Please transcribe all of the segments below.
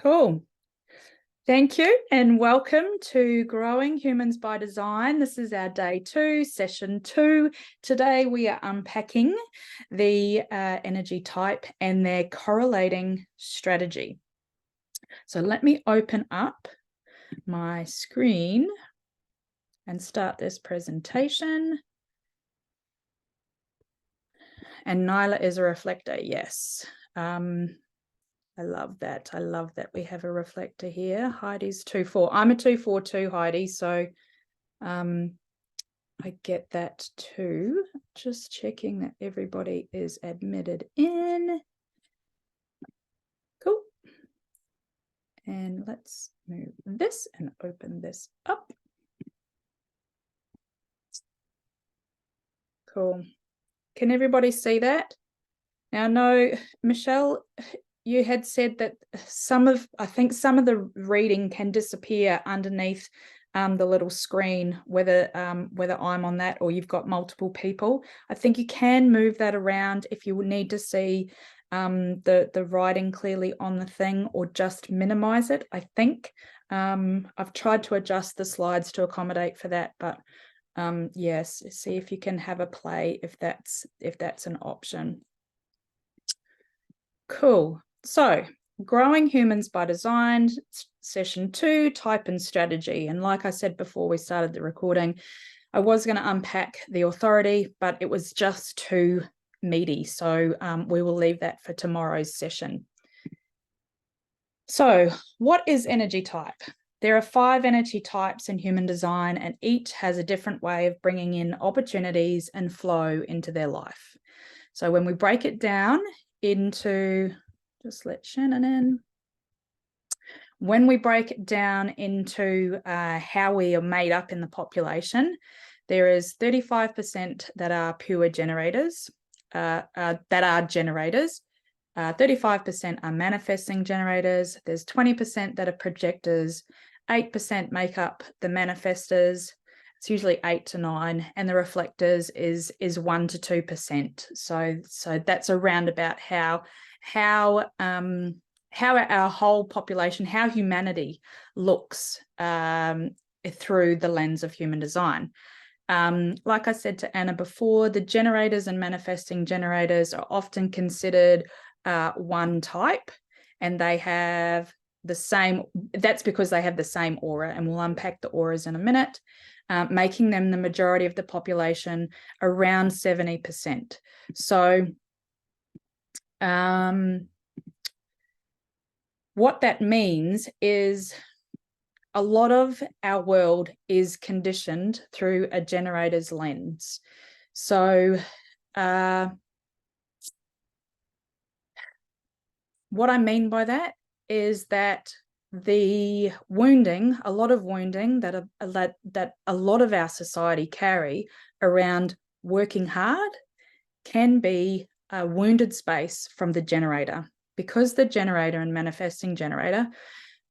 Cool. Thank you and welcome to Growing Humans by Design. This is our day 2, session 2. Today we are unpacking the energy type and their correlating strategy. So let me open up my screen and start this presentation. And Nyla is a reflector, yes. I love that. I love that we have a reflector here. Heidi's 2-4. I'm a 2-4 too, Heidi. So I get that too. Just checking that everybody is admitted in. Cool. And let's move this and open this up. Cool. Can everybody see that? Now, no, Michelle, you had said that I think some of the reading can disappear underneath the little screen, whether I'm on that or you've got multiple people. I think you can move that around if you need to see the writing clearly on the thing, or just minimize it. I think I've tried to adjust the slides to accommodate for that, but yes, see if you can have a play if that's an option. Cool. So, Growing Humans by Design, session 2, type and strategy. And like I said before we started the recording, I was going to unpack the authority, but it was just too meaty. So we will leave that for tomorrow's session. So what is energy type? There are 5 energy types in human design, and each has a different way of bringing in opportunities and flow into their life. So when we break it down into, just let Shannon in. When we break it down into how we are made up in the population, there is 35% that are pure generators, 35% are manifesting generators. There's 20% that are projectors. 8% make up the manifestors. It's usually 8 to 9, and the reflectors is 1 to 2%. So that's around about how our whole population, how humanity looks through the lens of human design. Like I said to Anna before, the generators and manifesting generators are often considered one type, and they have the same, that's because they have the same aura, and we'll unpack the auras in a minute, making them the majority of the population, around 70%. So what that means is a lot of our world is conditioned through a generator's lens. So what I mean by that is that the wounding, a lot of wounding that a lot of our society carry around working hard, can be a wounded space from the generator, because the generator and manifesting generator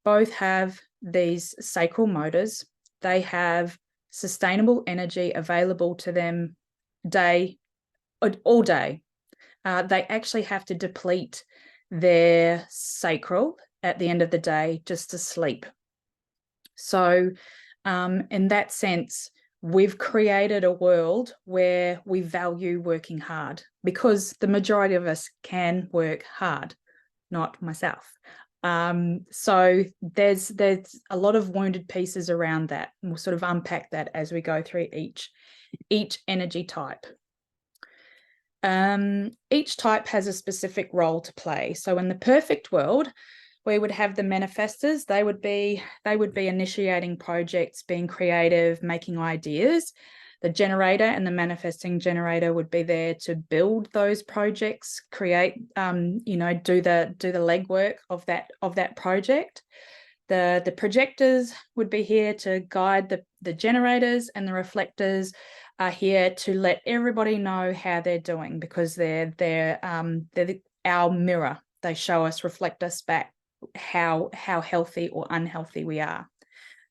both have these sacral motors. They have sustainable energy available to them all day. They actually have to deplete their sacral at the end of the day just to sleep. So in that sense, we've created a world where we value working hard, because the majority of us can work hard, not myself. So there's a lot of wounded pieces around that, and we'll sort of unpack that as we go through each energy type. Each type has a specific role to play. So in the perfect world, we would have the manifestors. They would be initiating projects, being creative, making ideas. The generator and the manifesting generator would be there to build those projects, create, do the legwork of that project. The projectors would be here to guide the generators, and the reflectors are here to let everybody know how they're doing, because they're our mirror. They show us, reflect us back how healthy or unhealthy we are.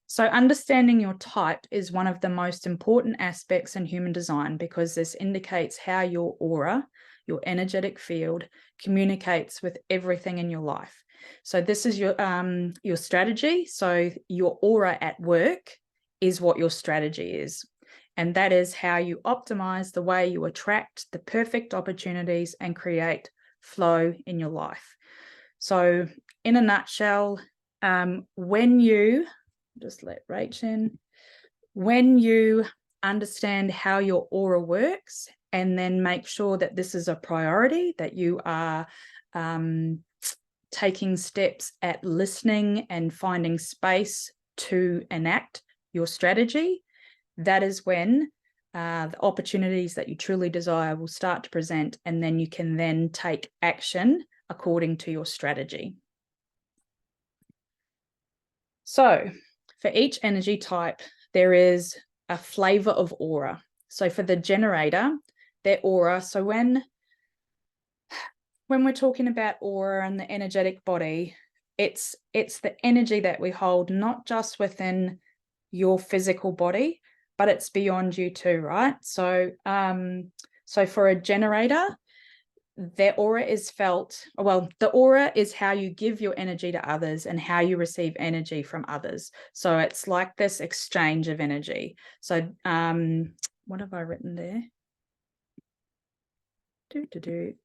So understanding your type is one of the most important aspects in human design, because this indicates how your aura, your energetic field, communicates with everything in your life. So this is your strategy. So your aura at work is what your strategy is. And that is how you optimize the way you attract the perfect opportunities and create flow in your life. So in a nutshell, when you, just let Rach in, when you understand how your aura works and then make sure that this is a priority, that you are taking steps at listening and finding space to enact your strategy, that is when the opportunities that you truly desire will start to present, and then you can then take action according to your strategy. So for each energy type, there is a flavor of aura. So for the generator, their aura, so when we're talking about aura and the energetic body, it's the energy that we hold, not just within your physical body, but it's beyond you too, right? So so for a generator, their aura is felt, well, the aura is how you give your energy to others and how you receive energy from others. So it's like this exchange of energy. So what have I written there?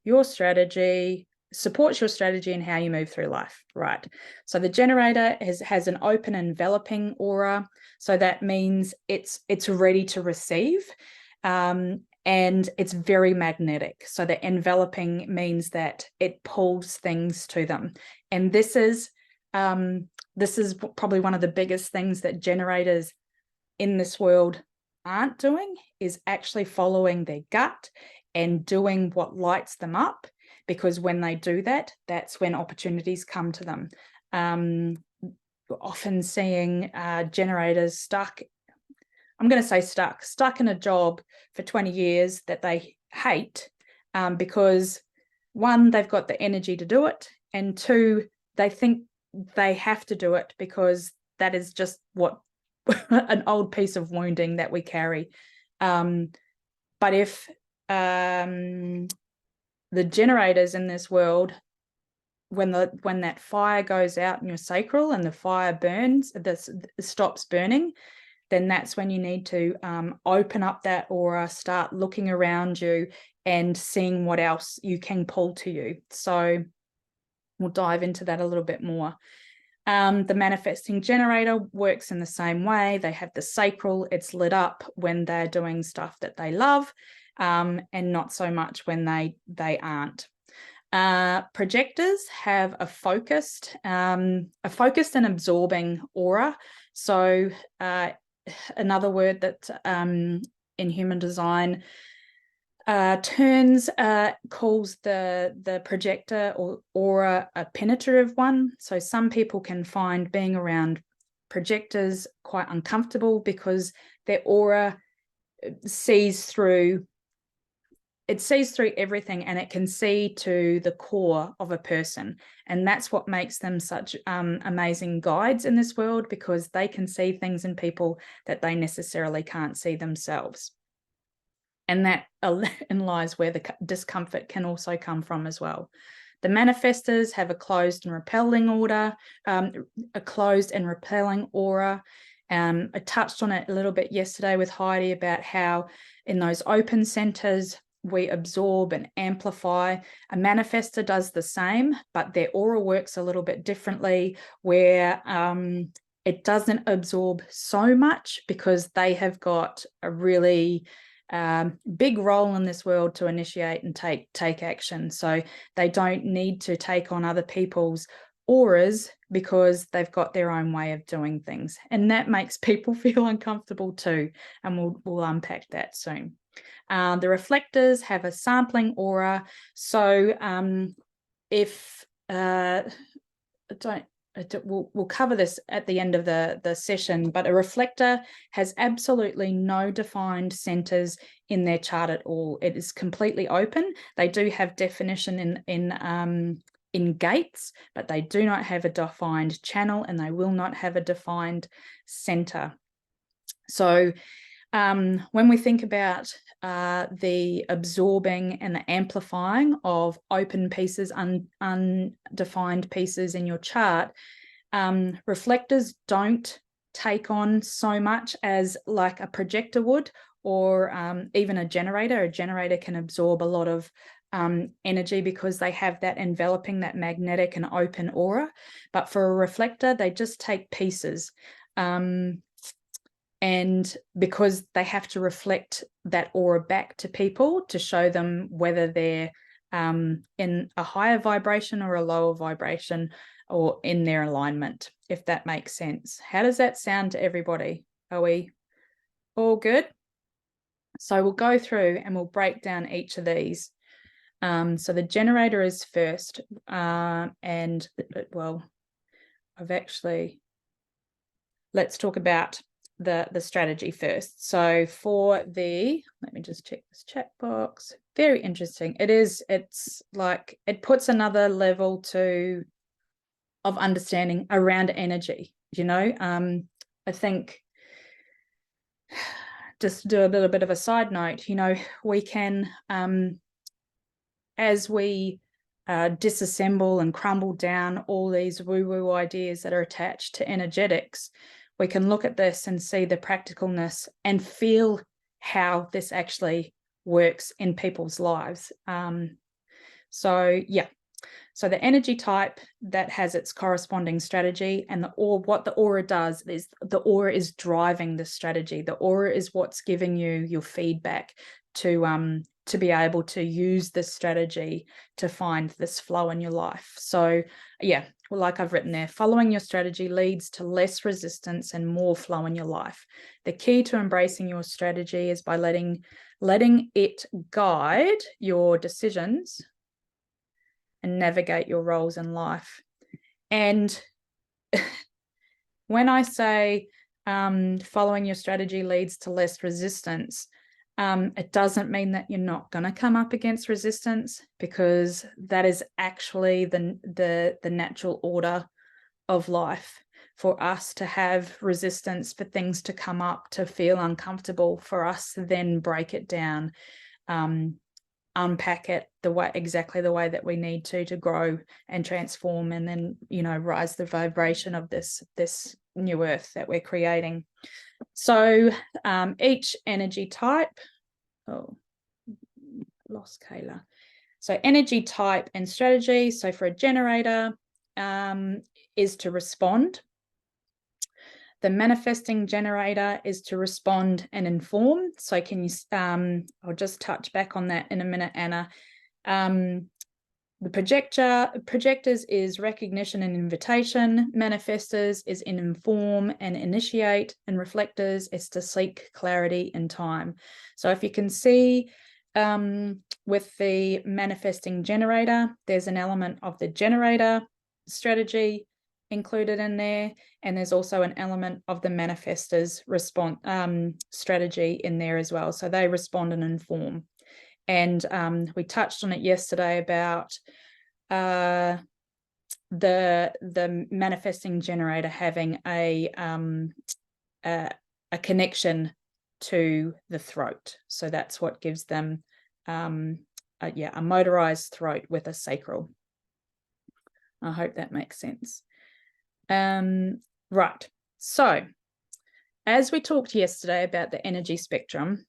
Your strategy supports your strategy and how you move through life, right? So the generator has an open enveloping aura. So that means it's ready to receive. And it's very magnetic. So the enveloping means that it pulls things to them. And this is probably one of the biggest things that generators in this world aren't doing, is actually following their gut and doing what lights them up, because when they do that, that's when opportunities come to them. We're often seeing generators stuck, I'm going to say stuck in a job for 20 years that they hate, because one, they've got the energy to do it, and two, they think they have to do it because that is just what an old piece of wounding that we carry. But if the generators in this world, when that fire goes out in your sacral and the fire burns, this stops burning, then that's when you need to open up that aura, start looking around you and seeing what else you can pull to you. So we'll dive into that a little bit more. The manifesting generator works in the same way. They have the sacral, it's lit up when they're doing stuff that they love, and not so much when they aren't. Projectors have a focused and absorbing aura. So another word that in human design calls the projector or aura a penetrative one. So some people can find being around projectors quite uncomfortable because their aura sees through everything, and it can see to the core of a person. And that's what makes them such amazing guides in this world, because they can see things in people that they necessarily can't see themselves. And that lies where the discomfort can also come from as well. The manifestors have a closed and repelling aura. I touched on it a little bit yesterday with Heidi about how in those open centers, we absorb and amplify. A manifestor does the same, but their aura works a little bit differently, where it doesn't absorb so much because they have got a really big role in this world to initiate and take action. So they don't need to take on other people's auras because they've got their own way of doing things, and that makes people feel uncomfortable too, and we'll unpack that soon. The reflectors have a sampling aura. So we'll cover this at the end of the session, but a reflector has absolutely no defined centers in their chart at all. It is completely open. They do have definition in gates, but they do not have a defined channel, and they will not have a defined center. So when we think about the absorbing and the amplifying of open pieces, undefined pieces in your chart, reflectors don't take on so much as like a projector would, or even a generator. A generator can absorb a lot of energy because they have that enveloping, that magnetic and open aura. But for a reflector, they just take pieces. And because they have to reflect that aura back to people to show them whether they're in a higher vibration or a lower vibration, or in their alignment, if that makes sense. How does that sound to everybody? Are we all good? So we'll go through and we'll break down each of these. So the generator is first, and well, let's talk about the strategy first. So for let me just check this chat box. Very interesting. It's like it puts another level of understanding around energy, I think, just to do a little bit of a side note, we can, as we disassemble and crumble down all these woo-woo ideas that are attached to energetics, we can look at this and see the practicalness and feel how this actually works in people's lives. So the energy type that has its corresponding strategy, and what the aura does is the aura is driving the strategy. The aura is what's giving you your feedback to be able to use this strategy to find this flow in your life. So yeah, well, like I've written there, following your strategy leads to less resistance and more flow in your life. The key to embracing your strategy is by letting it guide your decisions and navigate your roles in life. And when I say following your strategy leads to less resistance, it doesn't mean that you're not going to come up against resistance, because that is actually the natural order of life, for us to have resistance, for things to come up, to feel uncomfortable, for us to then break it down, unpack it exactly the way that we need to grow and transform, and then rise the vibration of this new earth that we're creating. So each energy type, lost Kayla. So energy type and strategy. So for a generator, is to respond. The manifesting generator is to respond and inform. So can you, I'll just touch back on that in a minute, Anna. The projectors is recognition and invitation. Manifestors is in inform and initiate. And reflectors is to seek clarity in time. So if you can see with the manifesting generator, there's an element of the generator strategy included in there, and there's also an element of the manifestors response strategy in there as well. So they respond and inform. And we touched on it yesterday about the manifesting generator having a connection to the throat. So that's what gives them a motorized throat with a sacral. I hope that makes sense. Right. So as we talked yesterday about the energy spectrum,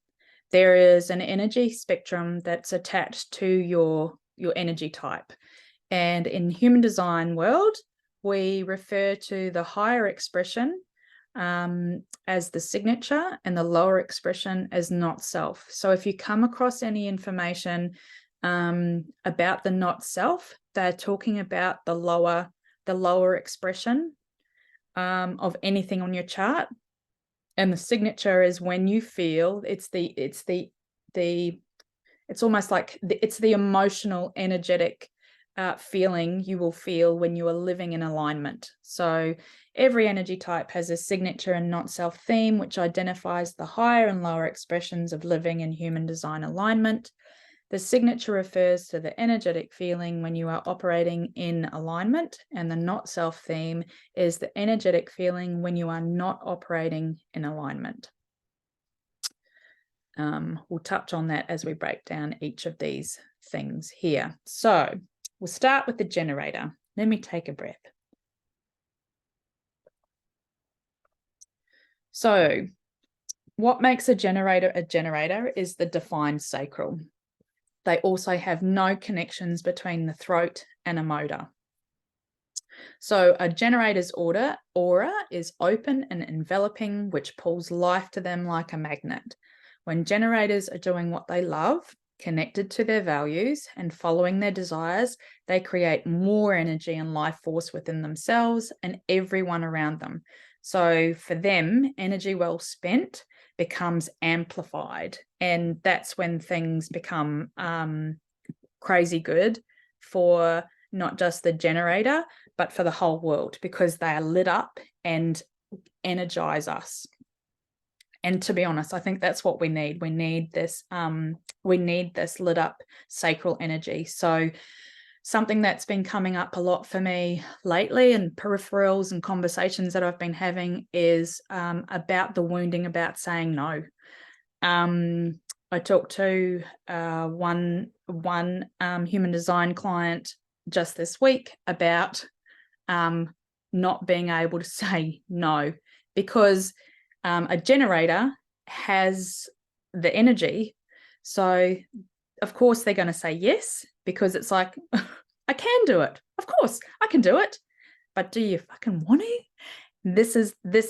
there is an energy spectrum that's attached to your energy type. And in human design world, we refer to the higher expression as the signature and the lower expression as not self. So if you come across any information about the not self, they're talking about the lower expression of anything on your chart. And the signature is when you feel it's almost like it's the emotional, energetic feeling you will feel when you are living in alignment. So every energy type has a signature and not self theme, which identifies the higher and lower expressions of living in human design alignment. The signature refers to the energetic feeling when you are operating in alignment, and the not self theme is the energetic feeling when you are not operating in alignment. We'll touch on that as we break down each of these things here. So we'll start with the generator. Let me take a breath. So what makes a generator is the defined sacral. They also have no connections between the throat and a motor. So a generator's aura is open and enveloping, which pulls life to them like a magnet. When generators are doing what they love, connected to their values and following their desires, they create more energy and life force within themselves and everyone around them. So for them, energy well spent becomes amplified, and that's when things become crazy good for not just the generator, but for the whole world, because they are lit up and energize us. And to be honest, I think that's what we need. We need this lit up sacral energy. So something that's been coming up a lot for me lately in peripherals and conversations that I've been having is about the wounding about saying no. I talked to one human design client just this week about not being able to say no, because a generator has the energy. So of course they're going to say yes, because it's like, I can do it. Of course I can do it. But do you fucking want to? This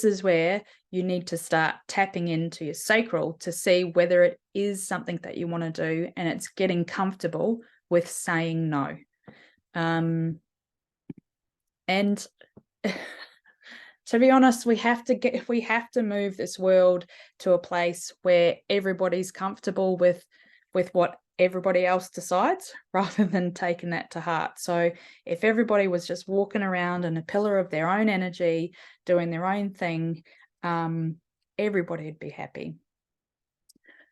is where you need to start tapping into your sacral to see whether it is something that you want to do, and it's getting comfortable with saying no. And to be honest, we have to move this world to a place where everybody's comfortable with what everybody else decides, rather than taking that to heart. So if everybody was just walking around in a pillar of their own energy, doing their own thing, everybody would be happy.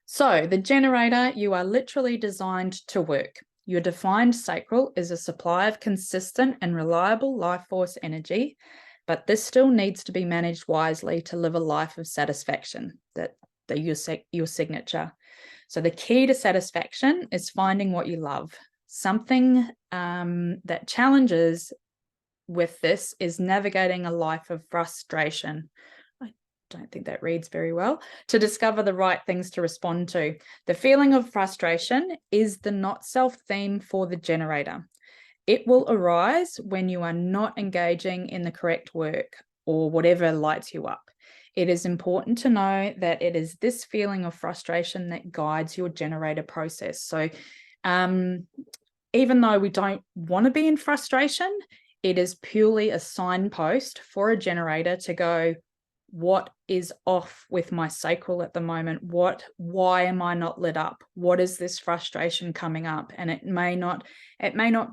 So the generator, you are literally designed to work. Your defined sacral is a supply of consistent and reliable life force energy, but this still needs to be managed wisely to live a life of satisfaction, that your signature. So the key to satisfaction is finding what you love. Something that challenges with this is navigating a life of frustration. I don't think that reads very well. To discover the right things to respond to. The feeling of frustration is the not self theme for the generator. It will arise when you are not engaging in the correct work or whatever lights you up. It is important to know that it is this feeling of frustration that guides your generator process. So even though we don't want to be in frustration, it is purely a signpost for a generator to go, what is off with my sacral at the moment? Why am I not lit up? What is this frustration coming up? And it may not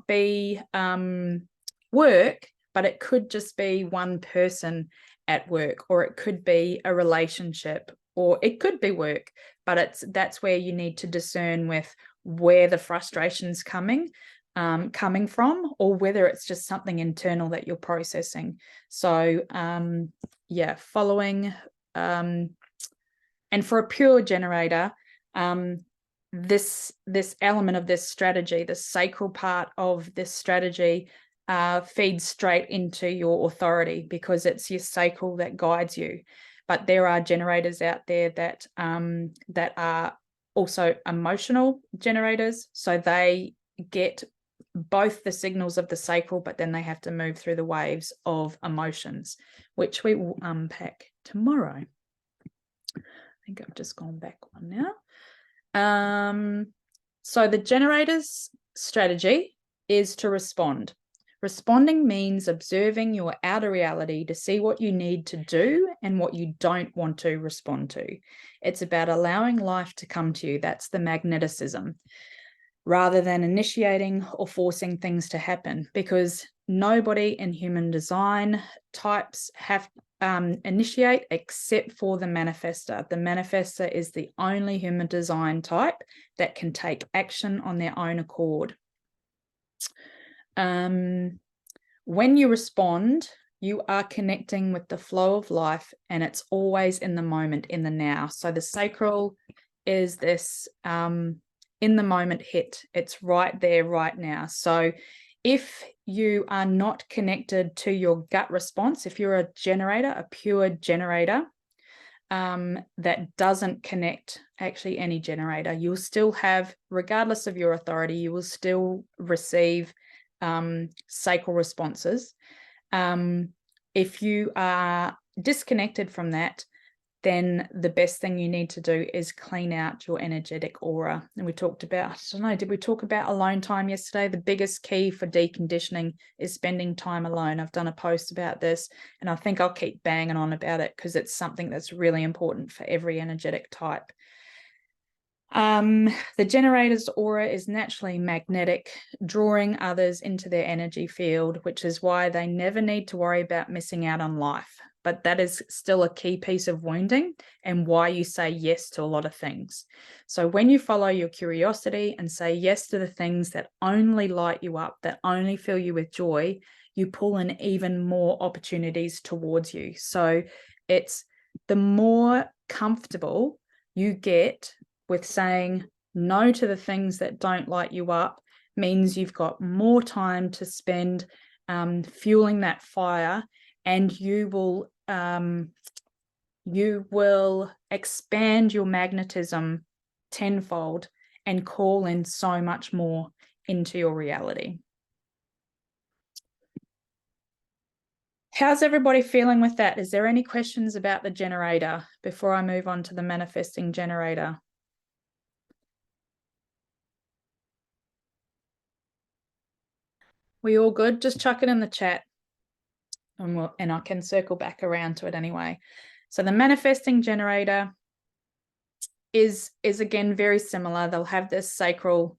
be work, but it could just be one person at work, or it could be a relationship, or it could be work. But that's where you need to discern with where the frustration's coming from, or whether it's just something internal that you're processing. So following and for a pure generator, this element of this strategy, the sacral part of this strategy, feeds straight into your authority, because it's your sacral that guides you. But there are generators out there that are also emotional generators, so they get both the signals of the sacral, but then they have to move through the waves of emotions, which we will unpack tomorrow. I think I've just gone back one now. So the generator's strategy is to respond. Responding means observing your outer reality to see what you need to do and what you don't want to respond to. It's about allowing life to come to you. That's the magneticism, rather than initiating or forcing things to happen, because nobody in human design types have initiate except for the manifestor. The manifestor is the only human design type that can take action on their own accord. When you respond, you are connecting with the flow of life, and it's always in the moment, in the now. So the sacral is this in the moment hit. It's right there, right now. So if you are not connected to your gut response, if you're a generator, a pure generator, that doesn't connect, actually any generator, you'll still have, regardless of your authority, you will still receive sacral responses. If you are disconnected from that, then the best thing you need to do is clean out your energetic aura. And we talked about, I don't know, did we talk about alone time yesterday? The biggest key for deconditioning is spending time alone. I've done a post about this, and I think I'll keep banging on about it because it's something that's really important for every energetic type. The generator's aura is naturally magnetic, drawing others into their energy field, which is why they never need to worry about missing out on life. But that is still a key piece of wounding and why you say yes to a lot of things. So when you follow your curiosity and say yes to the things that only light you up, that only fill you with joy, you pull in even more opportunities towards you. So it's the more comfortable you get with saying no to the things that don't light you up, means you've got more time to spend fueling that fire, and you will expand your magnetism tenfold and call in so much more into your reality. How's everybody feeling with that? Is there any questions about the generator before I move on to the manifesting generator? We all good? Just chuck it in the chat, and I can circle back around to it anyway. So the manifesting generator is again very similar. They'll have this sacral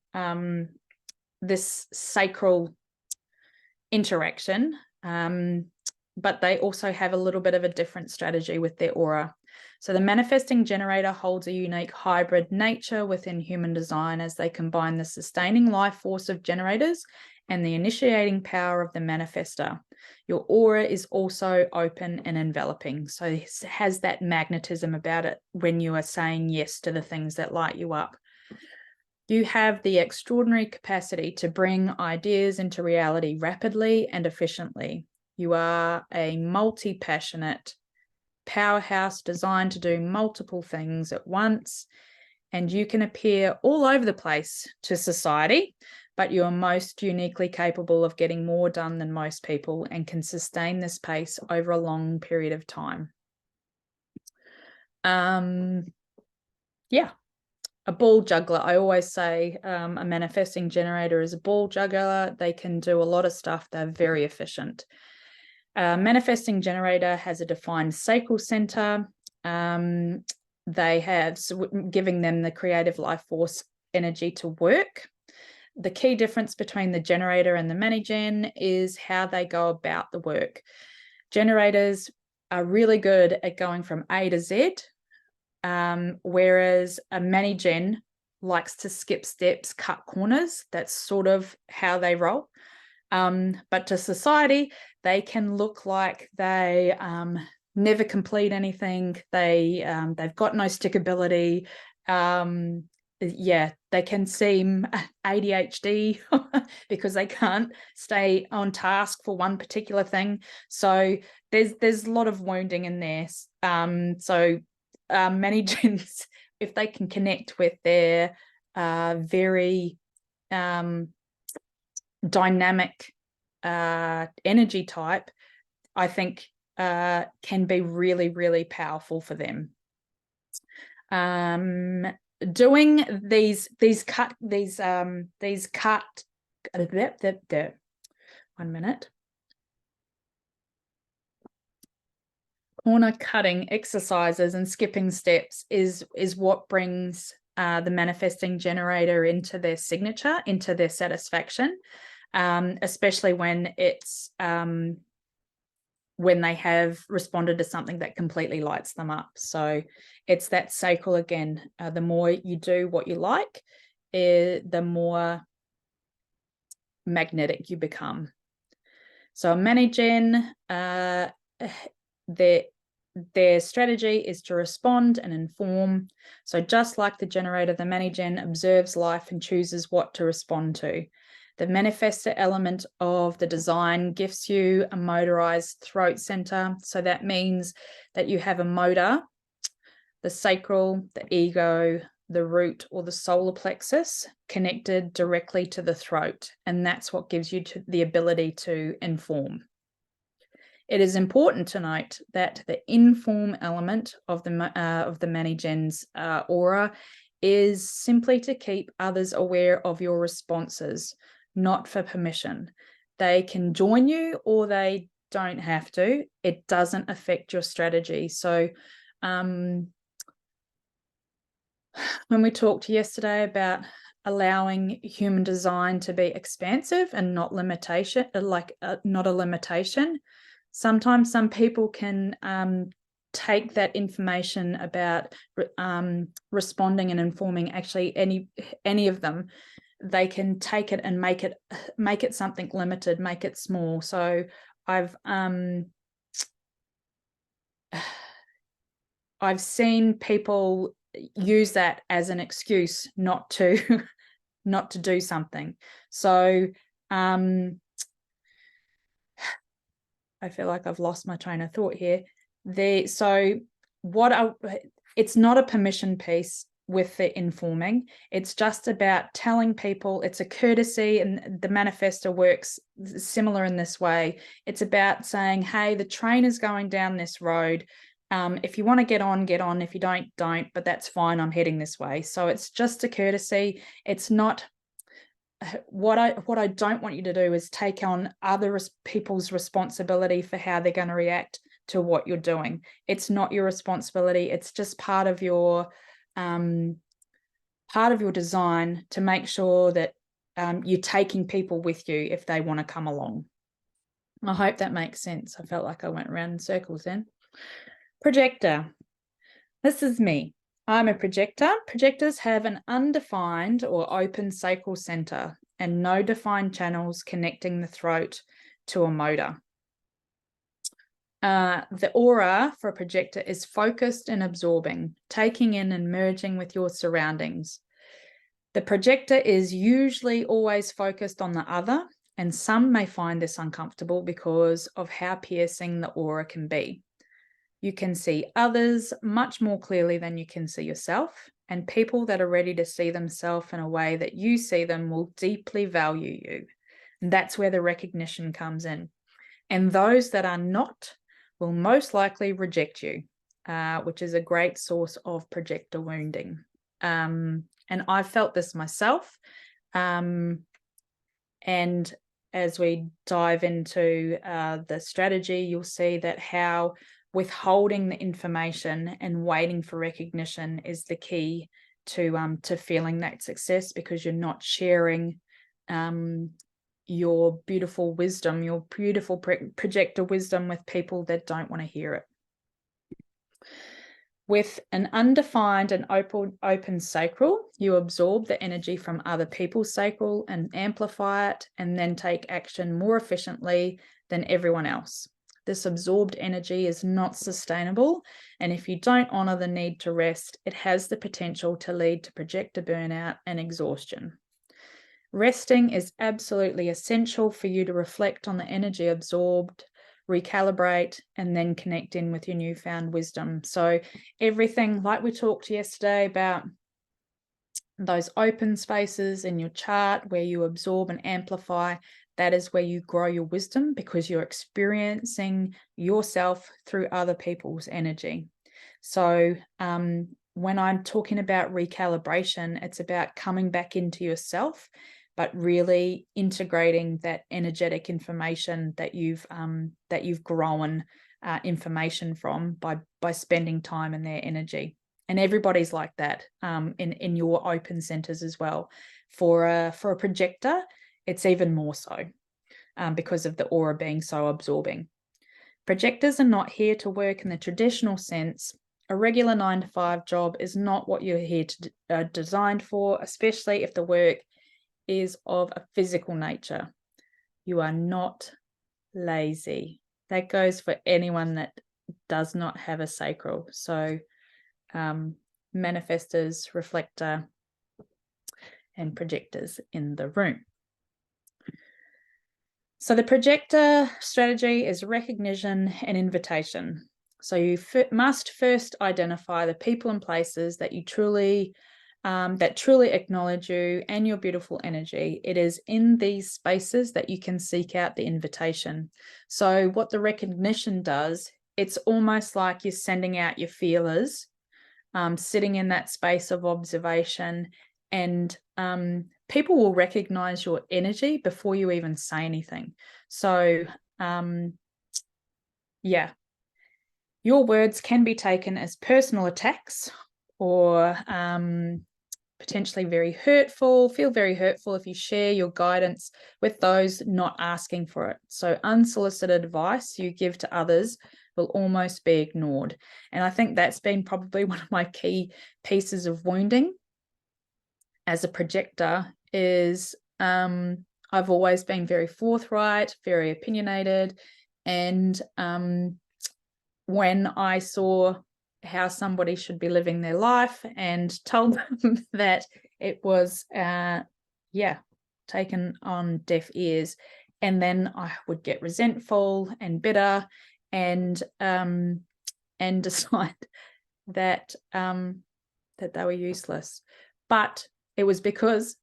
interaction, but they also have a little bit of a different strategy with their aura. So the manifesting generator holds a unique hybrid nature within human design as they combine the sustaining life force of generators and the initiating power of the manifester. Your aura is also open and enveloping, so it has that magnetism about it when you are saying yes to the things that light you up. You have the extraordinary capacity to bring ideas into reality rapidly and efficiently. You are a multi-passionate powerhouse designed to do multiple things at once, and you can appear all over the place to society, but you are most uniquely capable of getting more done than most people and can sustain this pace over a long period of time. Yeah. A ball juggler. I always say a manifesting generator is a ball juggler. They can do a lot of stuff. They're very efficient. Manifesting generator has a defined sacral center. They have, giving them the creative life force energy to work. The key difference between the generator and the mani-gen is how they go about the work. Generators are really good at going from A to Z, whereas a mani-gen likes to skip steps, cut corners. That's sort of how they roll. But to society, they can look like they never complete anything. They've got no stickability. Yeah, they can seem ADHD because they can't stay on task for one particular thing. So there's a lot of wounding in there. So many gens, if they can connect with their very dynamic energy type, I think can be really, really powerful for them. Doing these cut 1 minute, corner cutting exercises and skipping steps is what brings the manifesting generator into their signature, into their satisfaction, especially when it's when they have responded to something that completely lights them up. So it's that sacral again. The more you do what you like, the more magnetic you become. So a mani-gen, their strategy is to respond and inform. So just like the generator, the Mani-Gen observes life and chooses what to respond to. The manifestor element of the design gives you a motorized throat center. So that means that you have a motor, the sacral, the ego, the root, or the solar plexus connected directly to the throat. And that's what gives you the ability to inform. It is important to note that the inform element of the Mani-Gen's aura is simply to keep others aware of your responses, not for permission. They can join you or they don't have to. It doesn't affect your strategy. So when we talked yesterday about allowing human design to be expansive and not limitation, not a limitation, sometimes some people can take that information about responding and informing, actually any of them, they can take it and make it something limited, make it small. So I've seen people use that as an excuse not to do something. So I feel like I've lost my train of thought here. It's not a permission piece with the informing. It's just about telling people. It's a courtesy, and the manifestor works similar in this way. It's about saying, hey, the train is going down this road. If you want to get on, get on. If you don't, but that's fine. I'm heading this way. So it's just a courtesy. It's not what I don't want you to do is take on other people's responsibility for how they're going to react to what you're doing. It's not your responsibility. It's just part of your design to make sure that you're taking people with you if they want to come along. I hope that makes sense. I felt like I went around in circles then. Projector. This is me. I'm a projector. Projectors have an undefined or open sacral center and no defined channels connecting the throat to a motor. The aura for a projector is focused and absorbing, taking in and merging with your surroundings. The projector is usually always focused on the other, and some may find this uncomfortable because of how piercing the aura can be. You can see others much more clearly than you can see yourself, and people that are ready to see themselves in a way that you see them will deeply value you. And that's where the recognition comes in. And those that are not will most likely reject you, which is a great source of projector wounding. And I felt this myself. And as we dive into the strategy, you'll see that how withholding the information and waiting for recognition is the key to feeling that success, because you're not sharing your beautiful wisdom, your beautiful projector wisdom with people that don't want to hear it. With an undefined and open sacral, you absorb the energy from other people's sacral and amplify it, and then take action more efficiently than everyone else. This absorbed energy is not sustainable, and if you don't honor the need to rest, it has the potential to lead to projector burnout and exhaustion. Resting is absolutely essential for you to reflect on the energy absorbed, recalibrate, and then connect in with your newfound wisdom. So everything, like we talked yesterday about those open spaces in your chart where you absorb and amplify, that is where you grow your wisdom, because you're experiencing yourself through other people's energy. So when I'm talking about recalibration, it's about coming back into yourself, but really integrating that energetic information that you've grown information from by spending time in their energy. And everybody's like that in your open centers as well. For a projector, it's even more so because of the aura being so absorbing. Projectors are not here to work in the traditional sense. A regular 9-to-5 job is not what you're here to designed for, especially if the work is of a physical nature. You are not lazy. That goes for anyone that does not have a sacral. So manifestors, reflector, and projectors in the room. So the projector strategy is recognition and invitation. So you must first identify the people and places that you truly acknowledge you and your beautiful energy. It is in these spaces that you can seek out the invitation. So what the recognition does, it's almost like you're sending out your feelers, sitting in that space of observation, and people will recognize your energy before you even say anything. So yeah, your words can be taken as personal attacks or potentially very hurtful, feel very hurtful if you share your guidance with those not asking for it. So unsolicited advice you give to others will almost be ignored. And I think that's been probably one of my key pieces of wounding as a projector is I've always been very forthright, very opinionated. And when I saw how somebody should be living their life and told them that it was, taken on deaf ears, and then I would get resentful and bitter and decide that that they were useless. But it was because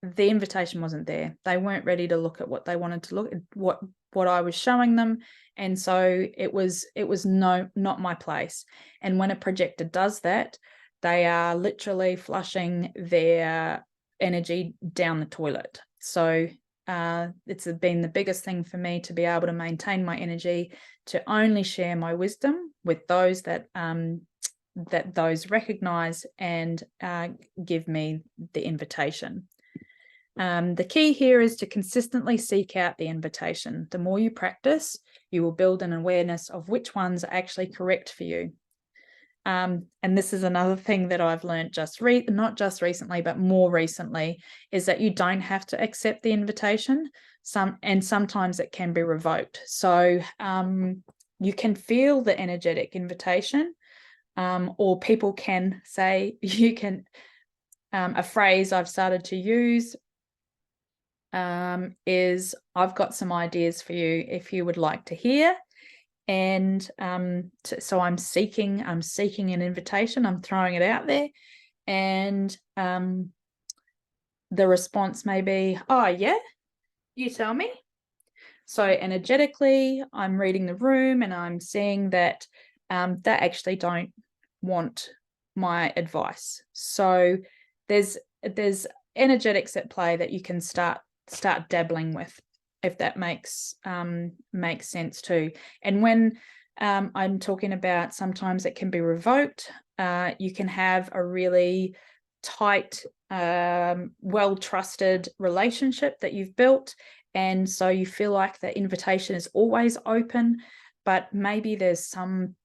the invitation wasn't there. They weren't ready to look at what they wanted to look at, what I was showing them. And so it was not my place. And when a projector does that, they are literally flushing their energy down the toilet. So it's been the biggest thing for me to be able to maintain my energy, to only share my wisdom with those that those recognize and give me the invitation. The key here is to consistently seek out the invitation. The more you practice, you will build an awareness of which ones are actually correct for you. And this is another thing that I've learned not just recently, but more recently, is that you don't have to accept the invitation. Sometimes it can be revoked. So you can feel the energetic invitation, or people can say, you can, a phrase I've started to use is, I've got some ideas for you if you would like to hear. And so I'm seeking an invitation, I'm throwing it out there, and the response may be, oh yeah, you tell me. So energetically, I'm reading the room and I'm seeing that they actually don't want my advice. So there's energetics at play that you can start dabbling with, if that makes sense too. And when I'm talking about sometimes it can be revoked, you can have a really tight, well-trusted relationship that you've built, and so you feel like the invitation is always open, but maybe there's some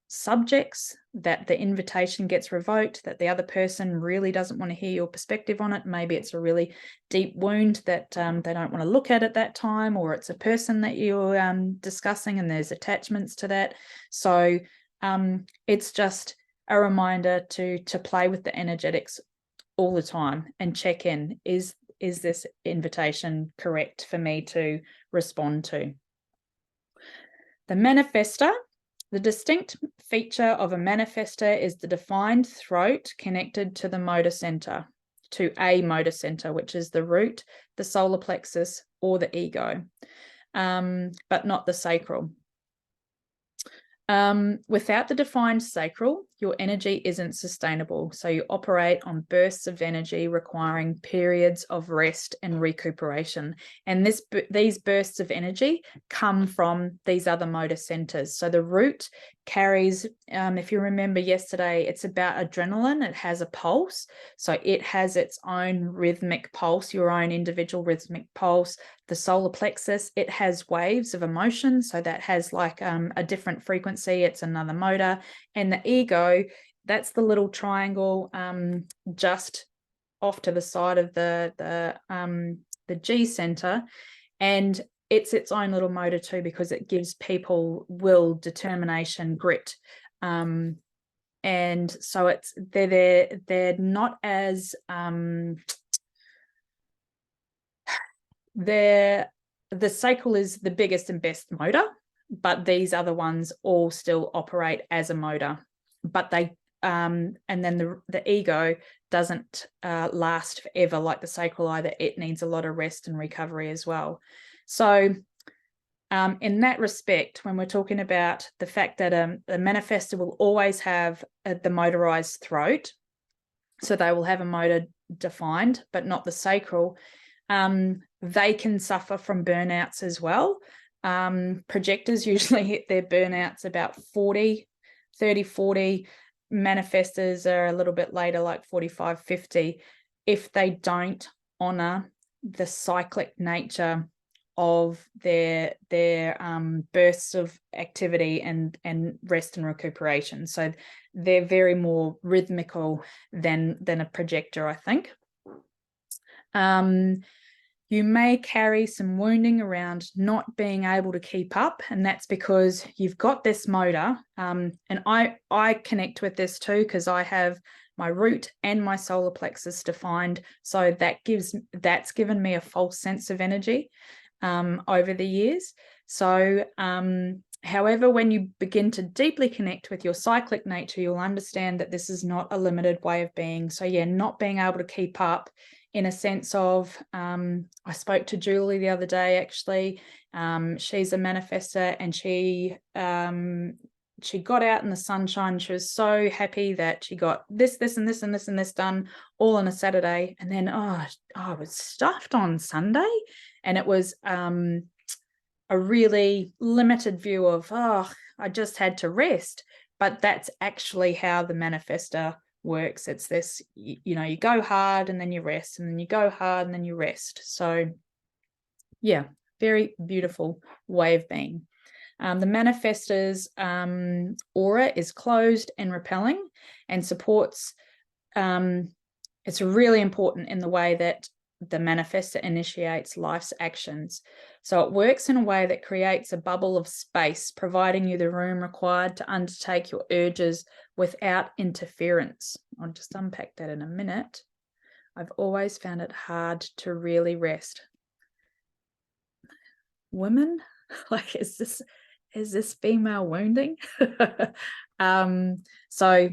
subjects that the invitation gets revoked, that the other person really doesn't want to hear your perspective on it. Maybe it's a really deep wound that they don't want to look at that time, or it's a person that you're discussing and there's attachments to that. So it's just a reminder to play with the energetics all the time and check in. Is this invitation correct for me to respond to? The manifestor. The distinct feature of a manifestor is the defined throat connected to the motor center, which is the root, the solar plexus, or the ego, but not the sacral. Without the defined sacral, your energy isn't sustainable. So you operate on bursts of energy requiring periods of rest and recuperation. And these bursts of energy come from these other motor centers. So the root carries, if you remember yesterday, it's about adrenaline. It has a pulse. So it has its own rhythmic pulse, your own individual rhythmic pulse. The solar plexus, it has waves of emotion. So that has like a different frequency. It's another motor. And the ego, that's the little triangle just off to the side of the G center. And it's its own little motor too, because it gives people will, determination, grit. And so they're not as the sacral is the biggest and best motor, but these other ones all still operate as a motor. But they and then the ego doesn't last forever like the sacral either. It needs a lot of rest and recovery as well. So in that respect, when we're talking about the fact that the manifestor will always have the motorized throat, so they will have a motor defined, but not the sacral, they can suffer from burnouts as well. Projectors usually hit their burnouts about 40. Manifestors are a little bit later, like 45, 50, if they don't honor the cyclic nature of their bursts of activity and rest and recuperation. So they're very more rhythmical than a projector, I think. You may carry some wounding around not being able to keep up, and that's because you've got this motor. And I connect with this too, because I have my root and my solar plexus defined. So that's given me a false sense of energy over the years. So however, when you begin to deeply connect with your cyclic nature, you'll understand that this is not a limited way of being. So yeah, not being able to keep up in a sense of, I spoke to Julie the other day, actually. She's a manifestor, and she got out in the sunshine. She was so happy that she got this and this and this and this done all on a Saturday. And then, I was stuffed on Sunday. And it was a really limited view of, I just had to rest. But that's actually how the manifestor works. It's this, you go hard and then you rest, and then you go hard and then you rest. So yeah, very beautiful way of being. The manifestor's aura is closed and repelling, and supports, it's really important in the way that the manifestor initiates life's actions. So it works in a way that creates a bubble of space, providing you the room required to undertake your urges without interference. I'll just unpack that in a minute. I've always found it hard to really rest. Women, like, is this female wounding? So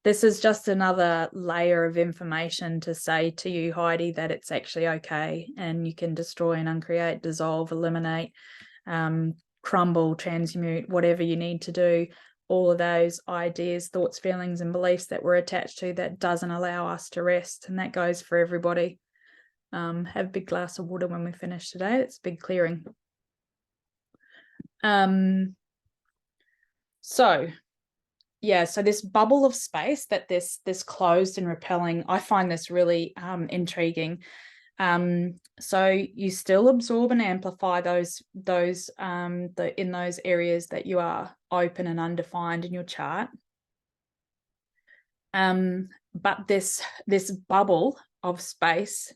this is just another layer of information to say to you, Heidi, that it's actually okay, and you can destroy and uncreate, dissolve, eliminate, crumble, transmute, whatever you need to do. All of those ideas, thoughts, feelings, and beliefs that we're attached to that doesn't allow us to rest. And that goes for everybody. Have a big glass of water when we finish today. It's a big clearing. So this bubble of space that this closed and repelling, I find this really intriguing. So you still absorb and amplify those in those areas that you are open and undefined in your chart. But this bubble of space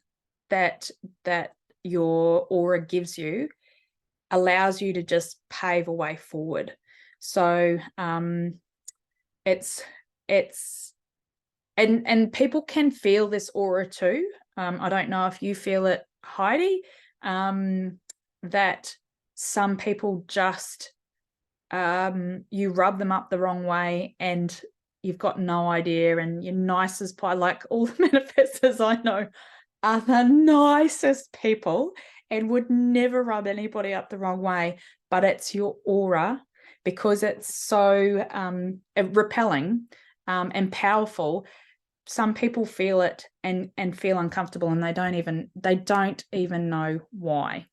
that your aura gives you allows you to just pave a way forward. So it's and people can feel this aura too. I don't know if you feel it, Heidi, that some people just you rub them up the wrong way and you've got no idea, and you're nice as pie. Like, all the manifestors I know are the nicest people and would never rub anybody up the wrong way, but it's your aura, because it's so repelling and powerful. Some people feel it and feel uncomfortable, and they don't even know why.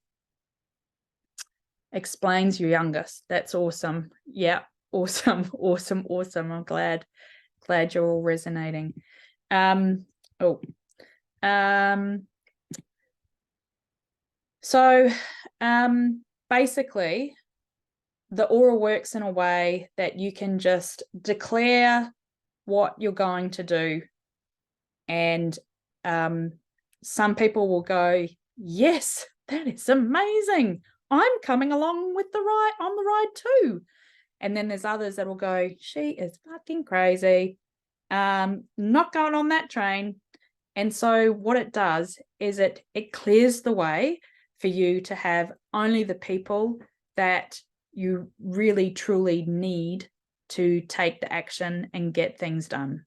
Explains your youngest. That's awesome. Yeah, awesome. I'm glad you're all resonating. So basically, the aura works in a way that you can just declare what you're going to do, and some people will go, yes, that is amazing, I'm coming along with on the ride too. And then there's others that will go, she is fucking crazy. Not going on that train. And so what it does is it clears the way for you to have only the people that you really truly need to take the action and get things done.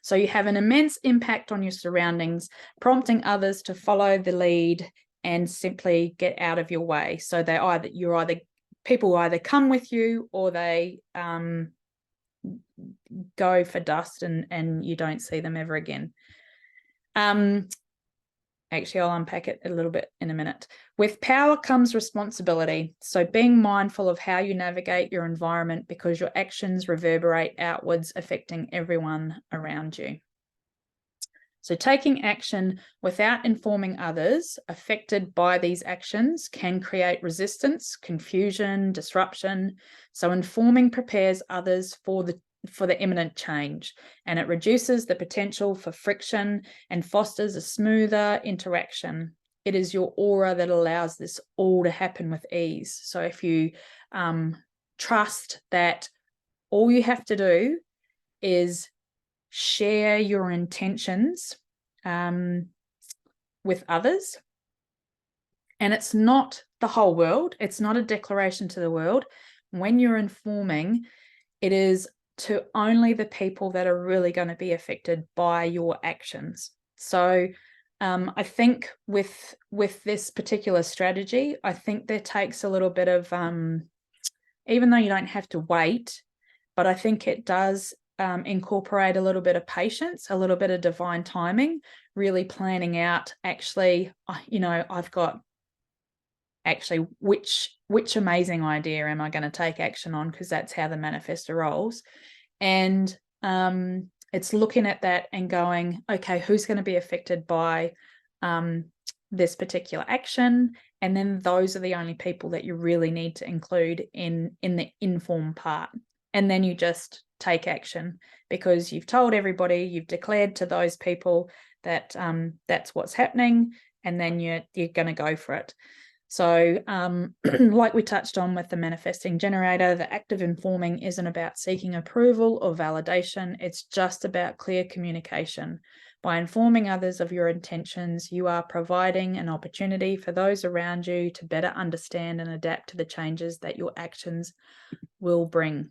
So you have an immense impact on your surroundings, prompting others to follow the lead and simply get out of your way. So people either come with you or they go for dust and you don't see them ever again. Actually, I'll unpack it a little bit in a minute. With power comes responsibility. So being mindful of how you navigate your environment, because your actions reverberate outwards, affecting everyone around you. So taking action without informing others affected by these actions can create resistance, confusion, disruption. So informing prepares others for the imminent change, and it reduces the potential for friction and fosters a smoother interaction. It is your aura that allows this all to happen with ease. So if you trust that all you have to do is share your intentions with others, and it's not the whole world, it's not a declaration to the world. When you're informing, it is to only the people that are really going to be affected by your actions. So I think with this particular strategy, I think there takes a little bit of even though you don't have to wait, but I think it does incorporate a little bit of patience, a little bit of divine timing, really planning out, actually, I've got actually which amazing idea am I going to take action on, because that's how the manifestor rolls. And it's looking at that and going, okay, who's going to be affected by this particular action? And then those are the only people that you really need to include in the inform part. And then you just take action, because you've told everybody, you've declared to those people that that's what's happening, and then you're going to go for it. So like we touched on with the manifesting generator, the act of informing isn't about seeking approval or validation. It's just about clear communication. By informing others of your intentions, you are providing an opportunity for those around you to better understand and adapt to the changes that your actions will bring.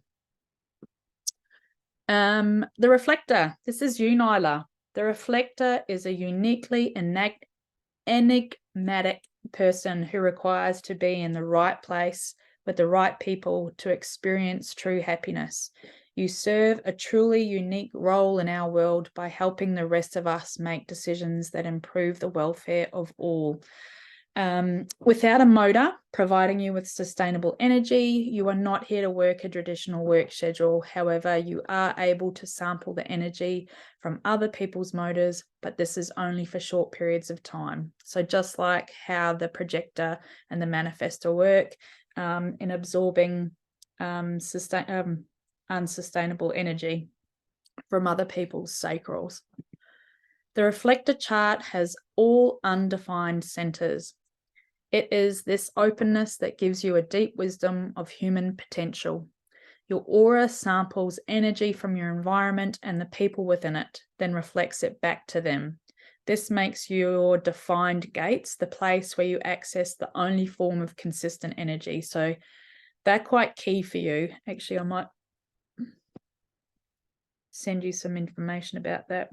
The reflector. This is you, Nyla. The reflector is a uniquely enigmatic person who requires to be in the right place with the right people to experience true happiness. You serve a truly unique role in our world by helping the rest of us make decisions that improve the welfare of all. Without a motor providing you with sustainable energy, you are not here to work a traditional work schedule. However, you are able to sample the energy from other people's motors, but this is only for short periods of time. So just like how the projector and the manifestor work in absorbing unsustainable energy from other people's sacrals. The reflector chart has all undefined centers. It is this openness that gives you a deep wisdom of human potential. Your aura samples energy from your environment and the people within it, then reflects it back to them. This makes your defined gates the place where you access the only form of consistent energy. So they're quite key for you. Actually, I might send you some information about that.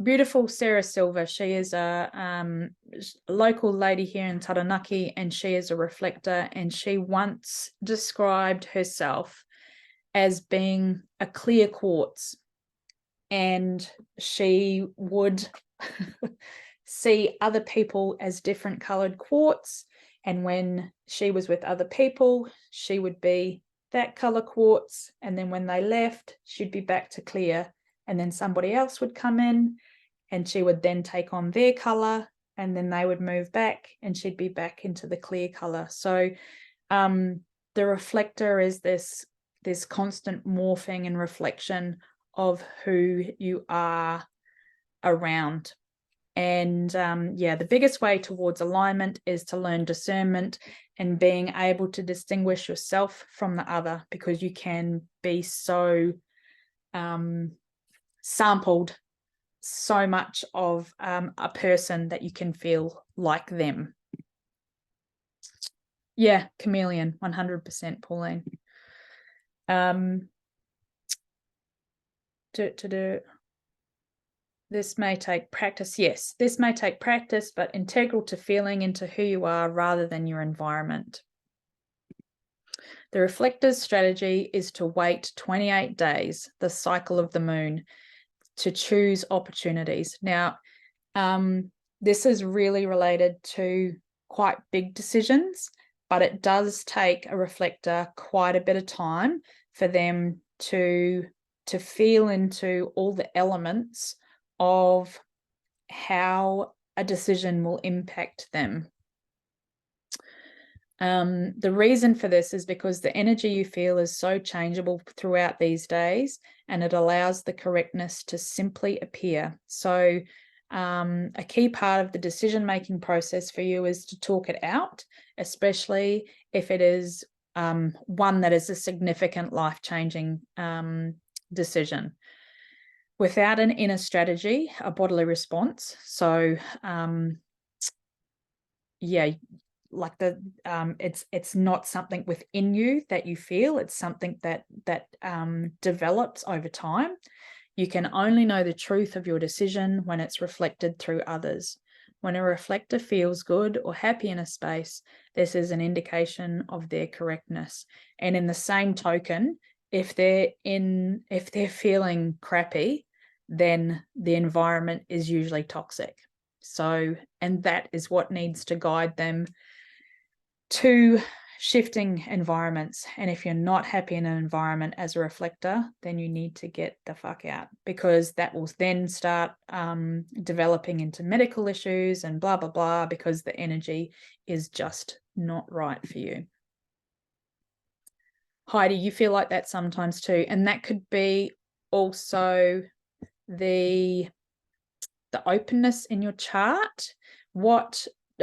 Beautiful Sarah Silver. She is a local lady here in Taranaki, and she is a reflector, and she once described herself as being a clear quartz, and she would see other people as different colored quartz, and when she was with other people, she would be that color quartz, and then when they left, she'd be back to clear. And then somebody else would come in and she would then take on their color, and then they would move back and she'd be back into the clear color. So the reflector is this constant morphing and reflection of who you are around. And yeah, the biggest way towards alignment is to learn discernment and being able to distinguish yourself from the other, because you can be so sampled so much of a person that you can feel like them. Yeah, chameleon, 100%, Pauline. This may take practice. Yes, this may take practice, but integral to feeling into who you are rather than your environment. The reflector's strategy is to wait 28 days, the cycle of the moon, to choose opportunities. Now, this is really related to quite big decisions, but it does take a reflector quite a bit of time for them to feel into all the elements of how a decision will impact them. The reason for this is because the energy you feel is so changeable throughout these days, and it allows the correctness to simply appear. So a key part of the decision-making process for you is to talk it out, especially if it is one that is a significant life-changing decision. Without an inner strategy, a bodily response. So yeah, like it's not something within you that you feel, it's something that develops over time. You can only know the truth of your decision when it's reflected through others. When a reflector feels good or happy in a space, this is an indication of their correctness. And in the same token, if they're feeling crappy, then the environment is usually toxic. So, and that is what needs to guide them to shifting environments. And if you're not happy in an environment as a reflector, then you need to get the fuck out, because that will then start developing into medical issues and blah, blah, blah, because the energy is just not right for you. Heidi, you feel like that sometimes too. And that could be also the openness in your chart.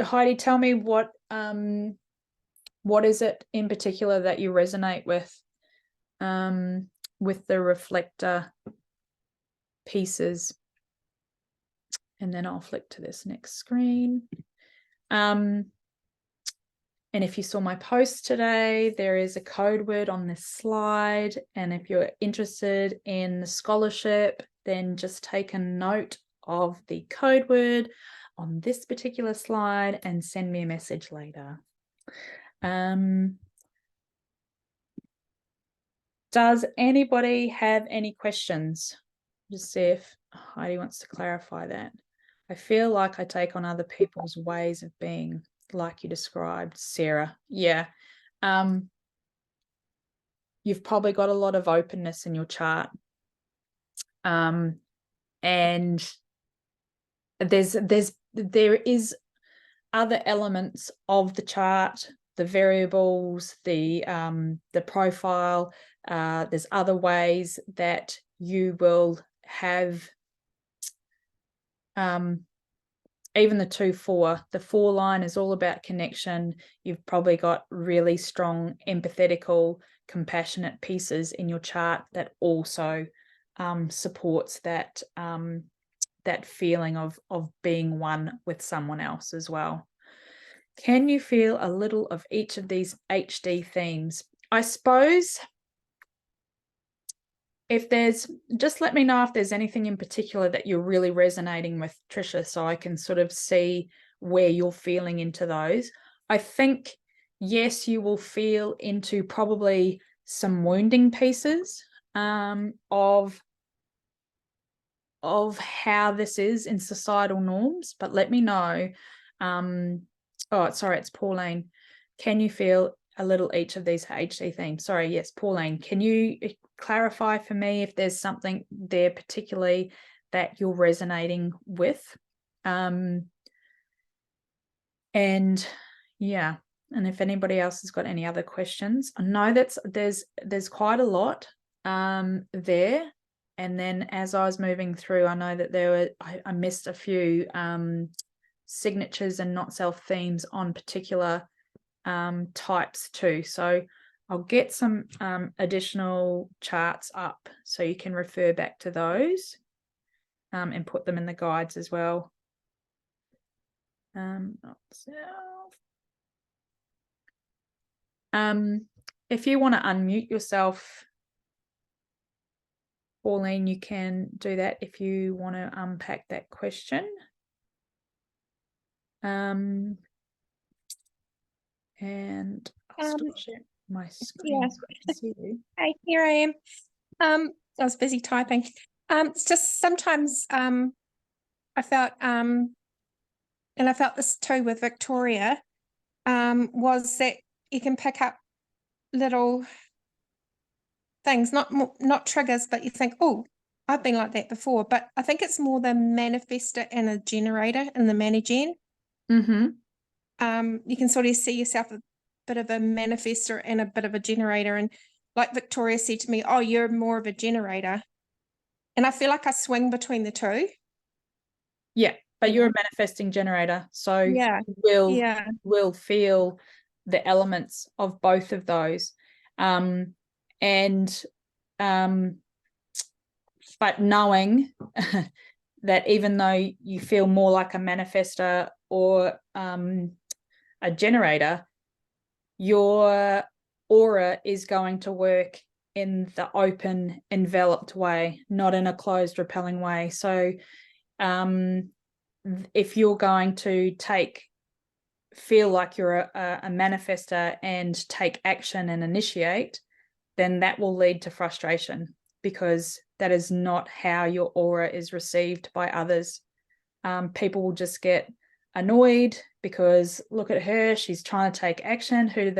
Heidi, tell me what is it in particular that you resonate with the reflector pieces? And then I'll flick to this next screen. And if you saw my post today, there is a code word on this slide. And if you're interested in the scholarship, then just take a note of the code word on this particular slide and send me a message later. Does anybody have any questions? Just see if Heidi wants to clarify that. I feel like I take on other people's ways of being, like you described, Sarah. Yeah. You've probably got a lot of openness in your chart. And there is other elements of the chart, the variables, the profile. There's other ways that you will have even the 2-4. The 4 line is all about connection. You've probably got really strong, empathetical, compassionate pieces in your chart that also supports that that feeling of being one with someone else as well. Can you feel a little of each of these HD themes? I suppose if there's, just let me know if there's anything in particular that you're really resonating with, Trisha, so I can sort of see where you're feeling into those. I think, yes, you will feel into probably some wounding pieces of how this is in societal norms, but let me know. Oh, sorry, it's Pauline. Can you feel a little each of these HD themes? Sorry, yes, Pauline. Can you clarify for me if there's something there particularly that you're resonating with? And yeah, and if anybody else has got any other questions, I know there's quite a lot there. And then as I was moving through, I know that I missed a few signatures and not self themes on particular types too. So I'll get some additional charts up so you can refer back to those and put them in the guides as well. Not self. If you want to unmute yourself, Pauline, you can do that if you want to unpack that question. And I'll stop sharing my screen Yeah. so I can see you. Hey, here I am. I was busy typing. It's just sometimes I felt and I felt this too with Victoria, was that you can pick up little things, not triggers, but you think, oh, I've been like that before. But I think it's more the manifestor and a generator in the mani-gen. Mm-hmm. You can sort of see yourself a bit of a manifestor and a bit of a generator. And like Victoria said to me, oh, you're more of a generator. And I feel like I swing between the two. Yeah, but you're a manifesting generator, so Yeah. you will feel the elements of both of those. But knowing that even though you feel more like a manifestor or a generator, your aura is going to work in the open, enveloped way, not in a closed, repelling way. So if you're going to feel like you're a manifestor and take action and initiate, then that will lead to frustration, because that is not how your aura is received by others. People will just get annoyed because look at her, she's trying to take action. Who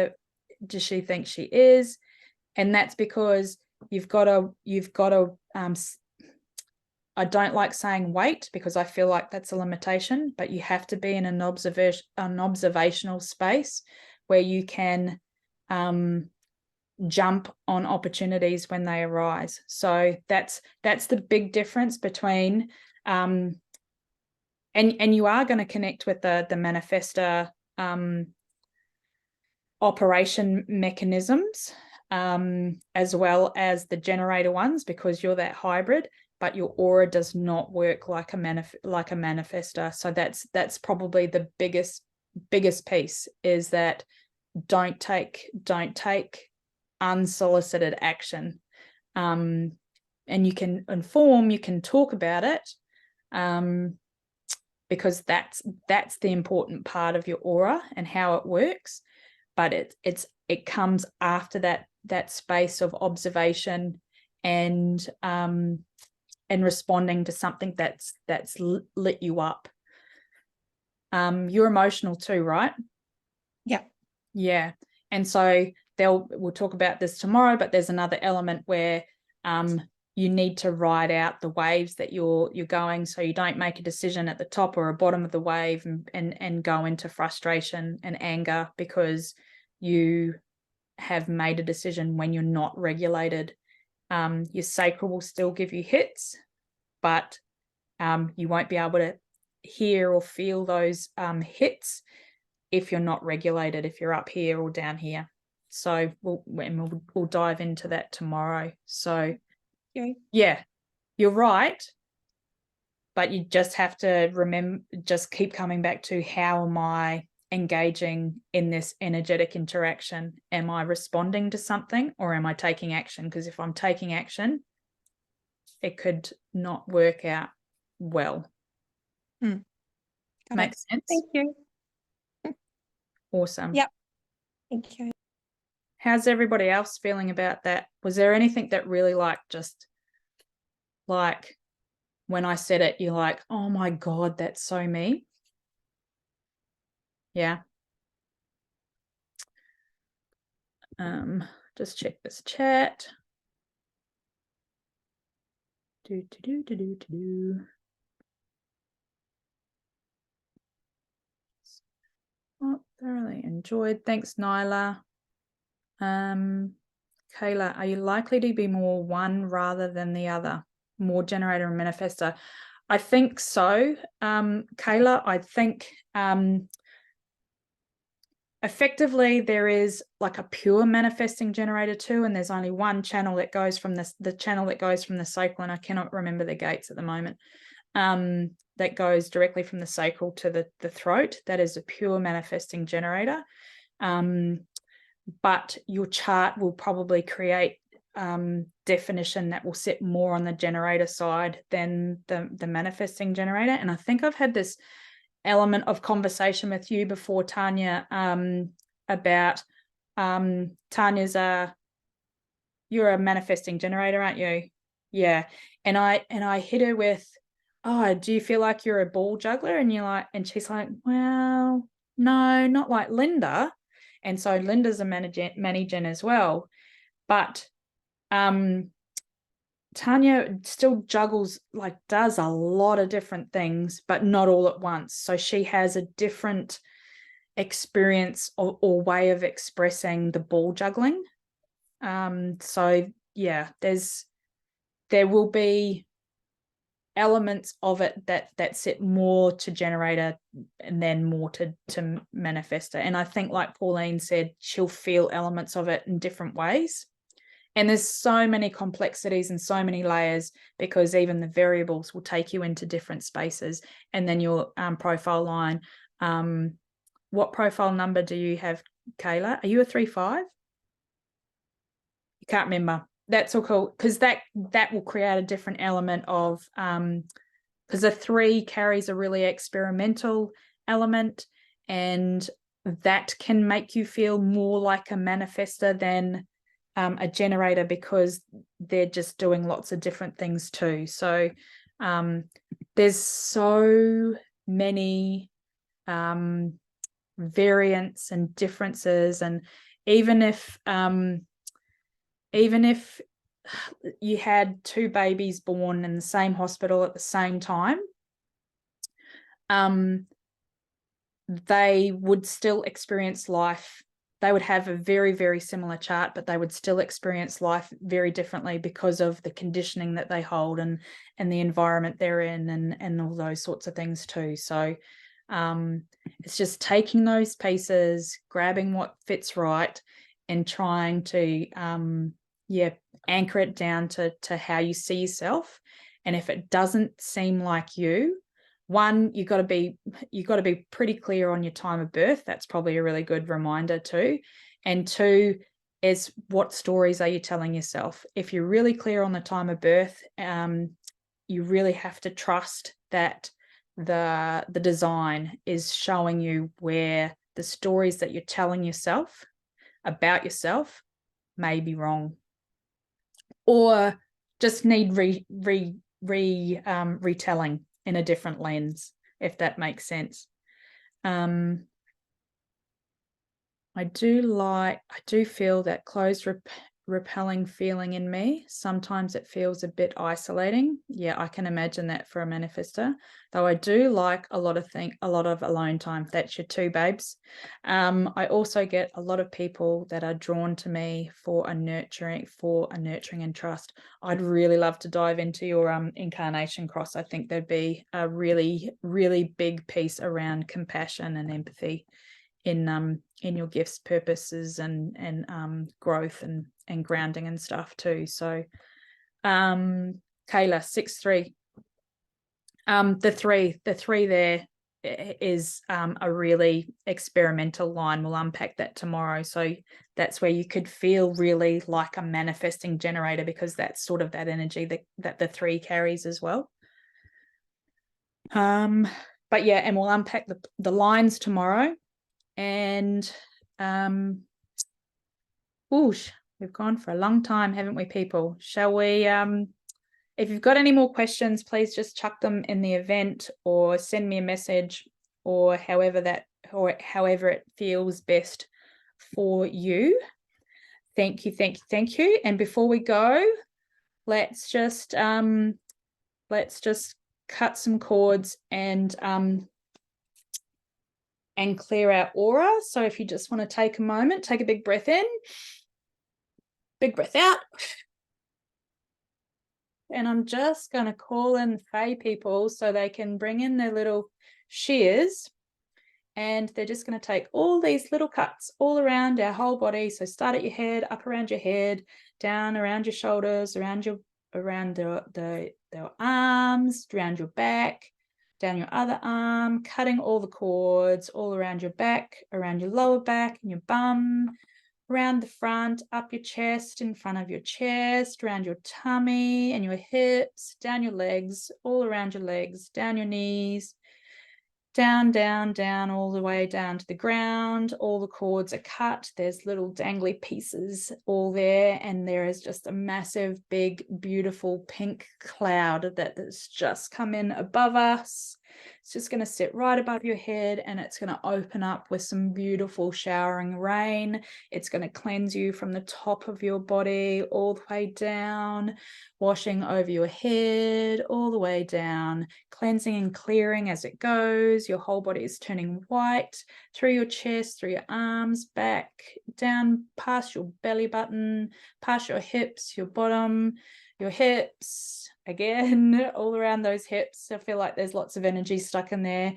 does she think she is? And that's because you've got to I don't like saying wait, because I feel like that's a limitation, but you have to be in an observational space where you can jump on opportunities when they arise. So that's the big difference between and you are going to connect with the manifestor operation mechanisms as well as the generator ones, because you're that hybrid, but your aura does not work like a manifestor. So that's probably the biggest piece, is that don't take unsolicited action. And you can inform, you can talk about it, because that's the important part of your aura and how it works. But it comes after that space of observation and responding to something that's lit you up. You're emotional too, right? Yeah. And so we'll talk about this tomorrow, but there's another element where you need to ride out the waves that you're going, so you don't make a decision at the top or a bottom of the wave and go into frustration and anger because you have made a decision when you're not regulated. Your sacral will still give you hits, but you won't be able to hear or feel those hits if you're not regulated, if you're up here or down here. So we'll dive into that tomorrow. So yeah, you're right, but you just have to just keep coming back to, how am I engaging in this energetic interaction? Am I responding to something or am I taking action? Because if I'm taking action, it could not work out well. Makes sense? Thank you. Awesome. Yep. Thank you. How's everybody else feeling about that? Was there anything that really just when I said it, you're like, oh my God, that's so me? Yeah. Just check this chat. Oh, thoroughly enjoyed. Thanks, Nyla. Kayla, are you likely to be more one rather than the other? more generator and manifestor? I think so, Kayla. I think effectively there is like a pure manifesting generator too, and there's only one channel that goes from the channel that goes from the sacral, and I cannot remember the gates at the moment, that goes directly from the sacral to the throat. That is a pure manifesting generator. But your chart will probably create definition that will sit more on the generator side than the manifesting generator. And I think I've had this element of conversation with you before, Tanya, about Tanya's you're a manifesting generator, aren't you? Yeah. And I hit her with, oh, do you feel like you're a ball juggler? And she's like, well, no, not like Linda. And so Linda's a managing as well. But Tanya still juggles, like does a lot of different things, but not all at once. So she has a different experience or way of expressing the ball juggling. So yeah, there will be elements of it that sit more to generator and then more to manifestor. And I think, like Pauline said, she'll feel elements of it in different ways. And there's so many complexities and so many layers, because even the variables will take you into different spaces. And then your profile line. What profile number do you have, Kayla? Are you a 3-5? You can't remember. That's all cool, because that will create a different element of, because a 3 carries a really experimental element, and that can make you feel more like a manifestor than a generator, because they're just doing lots of different things too. So there's so many variants and differences, and even if you had 2 babies born in the same hospital at the same time, they would still experience life. They would have a very, very similar chart, but they would still experience life very differently because of the conditioning that they hold and the environment they're in, and all those sorts of things too. So it's just taking those pieces, grabbing what fits right, and trying to anchor it down to how you see yourself. And if it doesn't seem like you, one, you got to be pretty clear on your time of birth. That's probably a really good reminder too. And 2 is, what stories are you telling yourself? If you're really clear on the time of birth, you really have to trust that the design is showing you where the stories that you're telling yourself about yourself may be wrong, or just need retelling in a different lens, if that makes sense. I do feel that closed repelling feeling in me. Sometimes it feels a bit isolating. Yeah, I can imagine that for a manifestor, though I do like a lot of alone time. That's your 2 babes. I also get a lot of people that are drawn to me for a nurturing and trust. I'd really love to dive into your incarnation cross. I think there'd be a really, really big piece around compassion and empathy in your gifts, purposes, and growth and grounding and stuff too. So Kayla, 6-3. The three there is a really experimental line. We'll unpack that tomorrow. So that's where you could feel really like a manifesting generator, because that's sort of that energy that the 3 carries as well. But yeah, and we'll unpack the lines tomorrow. And whoosh, we've gone for a long time, haven't we, people? Shall we, if you've got any more questions, please just chuck them in the event, or send me a message, or however it feels best for you. Thank you. And before we go, let's just cut some cords and clear our aura. So if you just want to take a moment, take a big breath in, big breath out, and I'm just going to call in Fae people so they can bring in their little shears, and they're just going to take all these little cuts all around our whole body. So start at your head, up around your head, down around your shoulders, around the arms, around your back, down your other arm, cutting all the cords all around your back, around your lower back and your bum, around the front, up your chest, in front of your chest, around your tummy and your hips, down your legs, all around your legs, down your knees, down, down, down, all the way down to the ground. All the cords are cut. There's little dangly pieces all there, and there is just a massive, big, beautiful pink cloud that has just come in above us. It's just going to sit right above your head, and it's going to open up with some beautiful showering rain. It's going to cleanse you from the top of your body all the way down, washing over your head all the way down, cleansing and clearing as it goes. Your whole body is turning white through your chest, through your arms, back, down past your belly button, past your hips, your bottom, your hips, again, all around those hips. I feel like there's lots of energy stuck in there.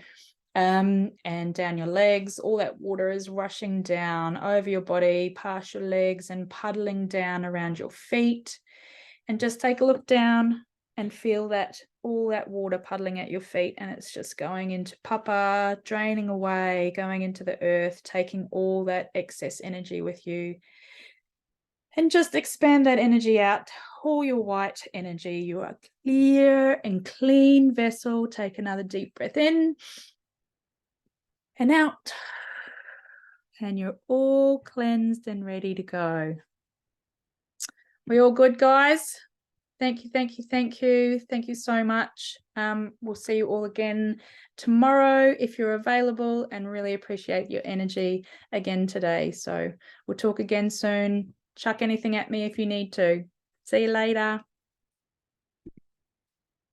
And down your legs. All that water is rushing down over your body, past your legs, and puddling down around your feet. And just take a look down and feel that all that water puddling at your feet, and it's just going into Papa, draining away, going into the earth, taking all that excess energy with you. And just expand that energy out, all your white energy. You are clear and clean vessel. Take another deep breath in and out. And you're all cleansed and ready to go. We all good, guys? Thank you, thank you, thank you. Thank you so much. We'll see you all again tomorrow if you're available, and really appreciate your energy again today. So we'll talk again soon. Chuck anything at me if you need to. See you later.